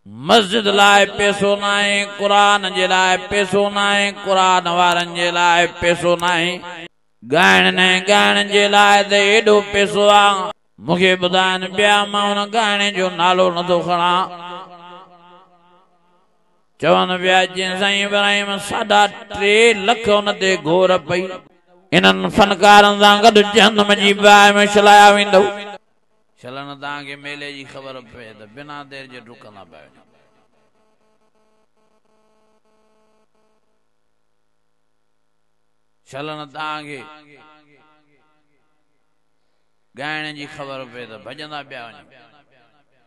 मस्जिद लाए पैसो नाहे, कुरान जे लाए पैसो नाहे, कुरान वारन जे लाए पैसो नाहे, गायण ने गायण जे लाए त एडो पैसो आ। मुखे बुधाइन पिया मां उन गायण जो नालो नथो खणा। चवन पिया जीअं साईं इब्राहिम 3.5 लख उन ते घोर पई। इन्हनि फनकारनि सां गॾु जहन्नम जी बाहि में छलाया वेंदो। छलन तव्हांखे मेले जी ख़बर पए त बिना देर जे डुकंदा पिया वञो। छलन तव्हांखे ॻाइण जी ख़बर पए त भॼंदा पिया वञो।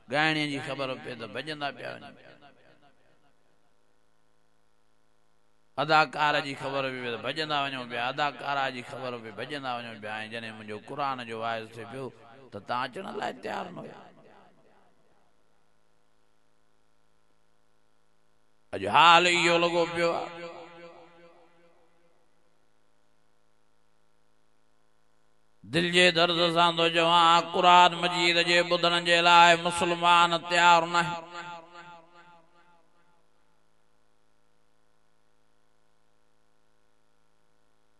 ॻाइण जी ख़बर पए त भॼंदा पिया वञो। अदाकार जी ख़बर पए त भॼंदा वञो पिया। अदाकारा जी ख़बर पए भॼंदा वञो पिया। ऐं जॾहिं मुंहिंजो क़ुरान जो वाइज़ थिए पियो त तव्हां अचण लाइ तयारु न हुया। अॼु हाल इहो लॻो पियो आहे। दिल जे दर्द सां थो चवां, क़ुरान मजीद जे ॿुधण जे लाइ मुस्लमान तयारु न आहे।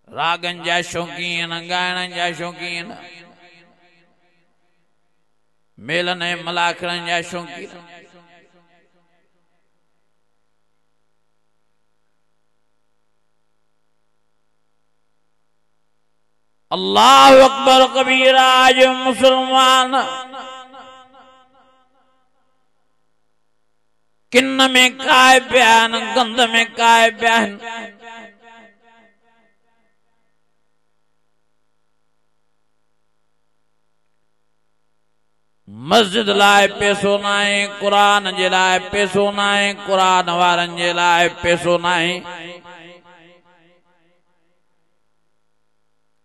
रागन जा शौक़ीन, गायण जा शौक़ीन, मेलन ऐं मलाखड़नि जा शौक़ीन, अल्लाहु अकबर कबीरा। जो मुसलमान किन्न में काए पिया आहिनि, गंद में काए पिया आहिनि। मस्जिद लाए पैसो नाहे, कुरान जे लाए पैसो नाहे, कुरान वारन जे लाए पैसो नाहे,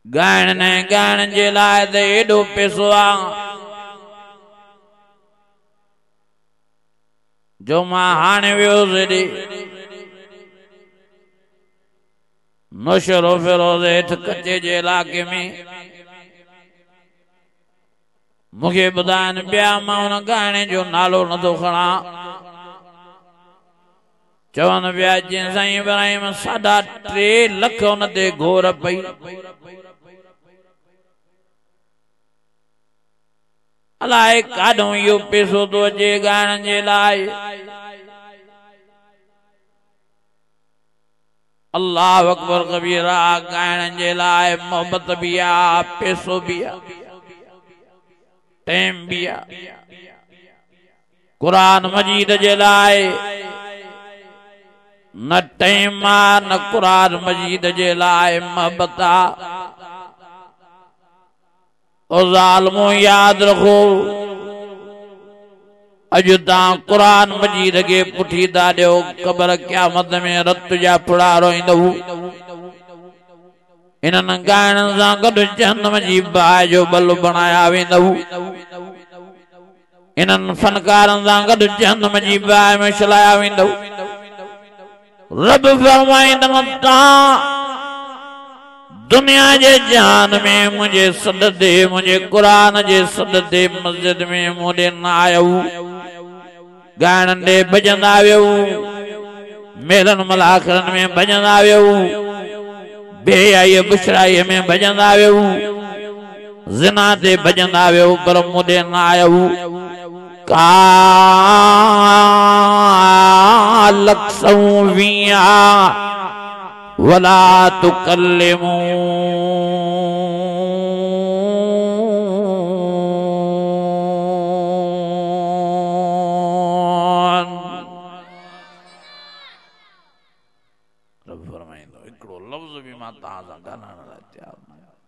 गायण ने गायण जे लाए त एडो पैसो आ जो मां हाणे वियोसि हेॾे नौशरो फिरोज़ हेठि कचे जे इलाके में। मुखे ॿुधाइनि पिया मां उन गाइण जो नालो नथो खणा। चवनि पिया जीअं साईं इब्राहिम 3.5 लख उन ते घोर पई। अलाए काॾों इहो पैसो थो अचे गाइण जे लाइ। अल्लाहु अकबर कबीरा। गाइण जे लाइ मोहब्बत भी आ, पैसो भी आ, टाइम भी आ। कुरान मजीद जे लाइ न टाइम आ, न कुरान मजीद जे लाइ मोहब्बत आ। ओ ज़ालिमो याद रखो, अॼु तव्हां कुरान मजीद खे पुठी था ॾियो, क़बर क़यामत में रत जा पुड़ा रोईंदव। इन्हनि गाइणनि सां गॾु जहन्नम जी बाहि जो बल बणाया वेंदव। इन्हनि फनकारनि सां गॾु जहन्नम जी बाहि में छलाया वेंदव। रब फरमाईंदुमि तव्हां दुनिया जे जहान में मुझे सददे, मुझे कुरान जे सददे मस्जिद में मूंॾे न आयो। गाइण ॾे भॼंदा वियो, मेलन मलाखरनि में भॼंदा वियो, बेहयाई बुशराई में भॼंदा वियो, ज़िना ते भॼंदा वियो, पर मूंॾे न आयो। का लक्सऊं विया वला तुकल्लिमू। रब फरमाईंदो हिकिड़ो लफ़्ज़ भी मां तव्हां सां ॻाल्हाइण लाइ तयारु न आहियां।